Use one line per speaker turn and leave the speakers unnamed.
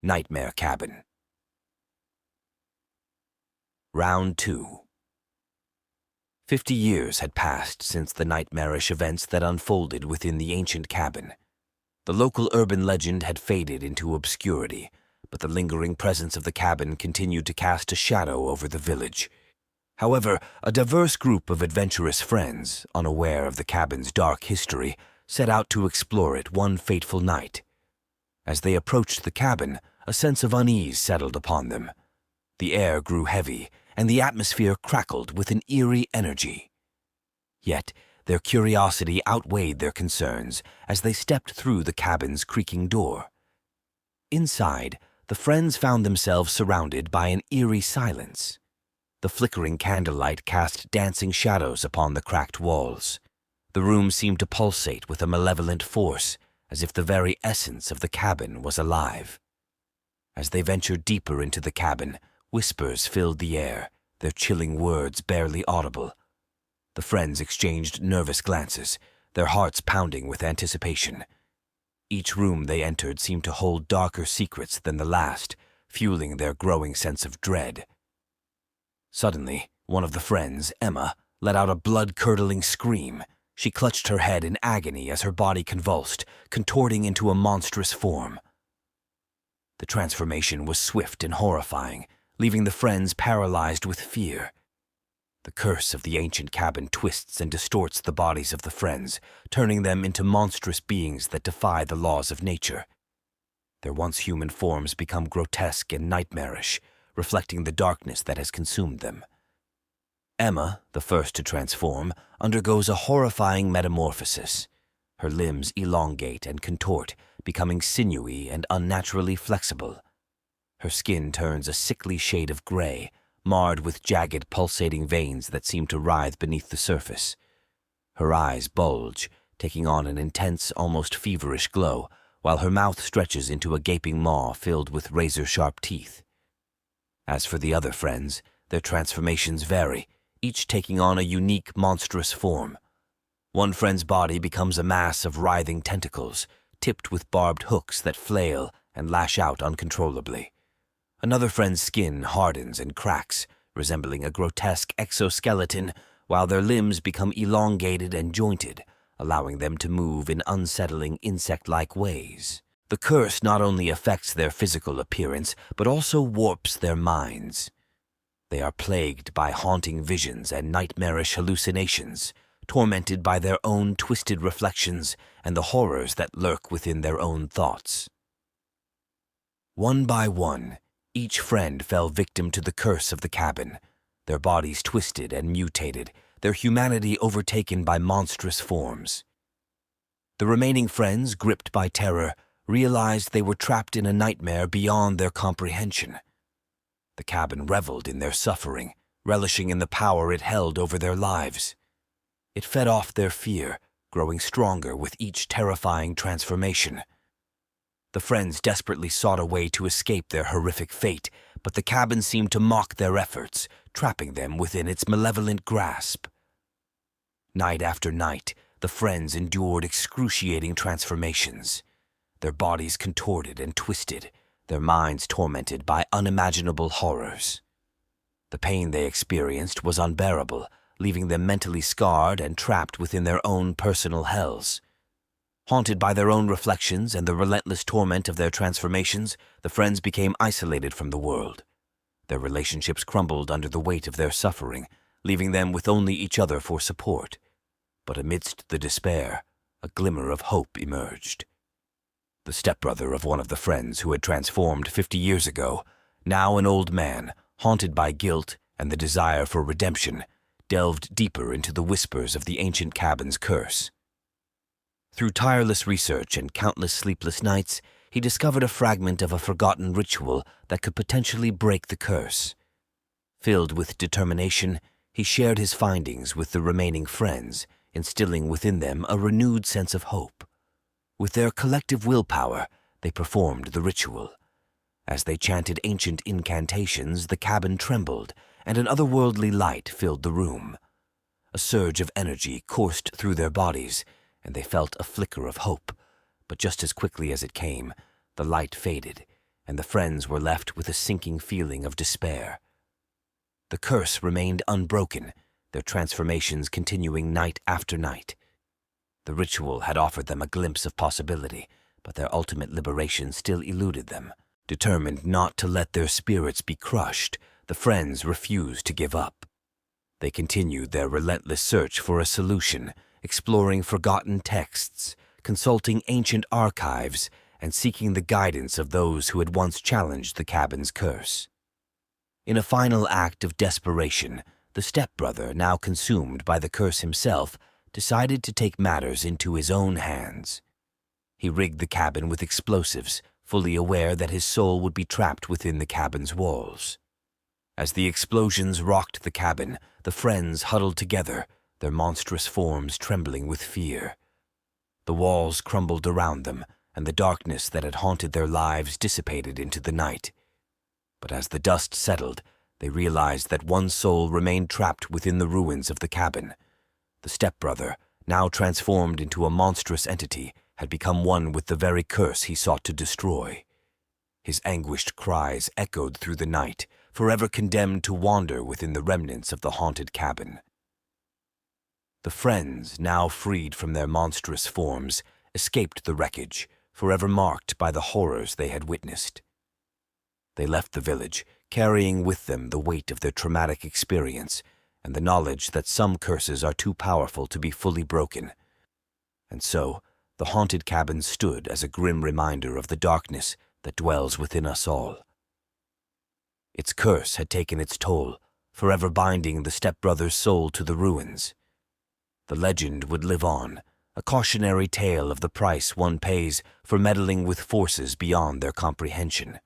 Nightmare Cabin. Round 2. 50 years had passed since the nightmarish events that unfolded within the ancient cabin. The local urban legend had faded into obscurity, but the lingering presence of the cabin continued to cast a shadow over the village. However, a diverse group of adventurous friends, unaware of the cabin's dark history, set out to explore it one fateful night. As they approached the cabin, a sense of unease settled upon them. The air grew heavy, and the atmosphere crackled with an eerie energy. Yet, their curiosity outweighed their concerns as they stepped through the cabin's creaking door. Inside, the friends found themselves surrounded by an eerie silence. The flickering candlelight cast dancing shadows upon the cracked walls. The room seemed to pulsate with a malevolent force, as if the very essence of the cabin was alive. As they ventured deeper into the cabin, whispers filled the air, their chilling words barely audible. The friends exchanged nervous glances, their hearts pounding with anticipation. Each room they entered seemed to hold darker secrets than the last, fueling their growing sense of dread. Suddenly, one of the friends, Emma, let out a blood-curdling scream. She clutched her head in agony as her body convulsed, contorting into a monstrous form. The transformation was swift and horrifying, leaving the friends paralyzed with fear. The curse of the ancient cabin twists and distorts the bodies of the friends, turning them into monstrous beings that defy the laws of nature. Their once human forms become grotesque and nightmarish, reflecting the darkness that has consumed them. Emma, the first to transform, undergoes a horrifying metamorphosis. Her limbs elongate and contort, becoming sinewy and unnaturally flexible. Her skin turns a sickly shade of gray, marred with jagged pulsating veins that seem to writhe beneath the surface. Her eyes bulge, taking on an intense, almost feverish glow, while her mouth stretches into a gaping maw filled with razor-sharp teeth. As for the other friends, their transformations vary, each taking on a unique, monstrous form. One friend's body becomes a mass of writhing tentacles, tipped with barbed hooks that flail and lash out uncontrollably. Another friend's skin hardens and cracks, resembling a grotesque exoskeleton, while their limbs become elongated and jointed, allowing them to move in unsettling insect-like ways. The curse not only affects their physical appearance, but also warps their minds. They are plagued by haunting visions and nightmarish hallucinations, tormented by their own twisted reflections and the horrors that lurk within their own thoughts. One by one, each friend fell victim to the curse of the cabin, their bodies twisted and mutated, their humanity overtaken by monstrous forms. The remaining friends, gripped by terror, realized they were trapped in a nightmare beyond their comprehension. The cabin reveled in their suffering, relishing in the power it held over their lives. It fed off their fear, growing stronger with each terrifying transformation. The friends desperately sought a way to escape their horrific fate, but the cabin seemed to mock their efforts, trapping them within its malevolent grasp. Night after night, the friends endured excruciating transformations. Their bodies contorted and twisted, their minds tormented by unimaginable horrors. The pain they experienced was unbearable, leaving them mentally scarred and trapped within their own personal hells. Haunted by their own reflections and the relentless torment of their transformations, the friends became isolated from the world. Their relationships crumbled under the weight of their suffering, leaving them with only each other for support. But amidst the despair, a glimmer of hope emerged. The stepbrother of one of the friends who had transformed 50 years ago, now an old man, haunted by guilt and the desire for redemption, delved deeper into the whispers of the ancient cabin's curse. Through tireless research and countless sleepless nights, he discovered a fragment of a forgotten ritual that could potentially break the curse. Filled with determination, he shared his findings with the remaining friends, instilling within them a renewed sense of hope. With their collective willpower, they performed the ritual. As they chanted ancient incantations, the cabin trembled, and an otherworldly light filled the room. A surge of energy coursed through their bodies, and they felt a flicker of hope, but just as quickly as it came, the light faded, and the friends were left with a sinking feeling of despair. The curse remained unbroken, their transformations continuing night after night. The ritual had offered them a glimpse of possibility, but their ultimate liberation still eluded them. Determined not to let their spirits be crushed, the friends refused to give up. They continued their relentless search for a solution, exploring forgotten texts, consulting ancient archives, and seeking the guidance of those who had once challenged the cabin's curse. In a final act of desperation, the stepbrother, now consumed by the curse himself, decided to take matters into his own hands. He rigged the cabin with explosives, fully aware that his soul would be trapped within the cabin's walls. As the explosions rocked the cabin, the friends huddled together, their monstrous forms trembling with fear. The walls crumbled around them, and the darkness that had haunted their lives dissipated into the night. But as the dust settled, they realized that one soul remained trapped within the ruins of the cabin. The stepbrother, now transformed into a monstrous entity, had become one with the very curse he sought to destroy. His anguished cries echoed through the night, forever condemned to wander within the remnants of the haunted cabin. The friends, now freed from their monstrous forms, escaped the wreckage, forever marked by the horrors they had witnessed. They left the village, carrying with them the weight of their traumatic experience and the knowledge that some curses are too powerful to be fully broken. And so, the haunted cabin stood as a grim reminder of the darkness that dwells within us all. Its curse had taken its toll, forever binding the stepbrother's soul to the ruins. The legend would live on, a cautionary tale of the price one pays for meddling with forces beyond their comprehension.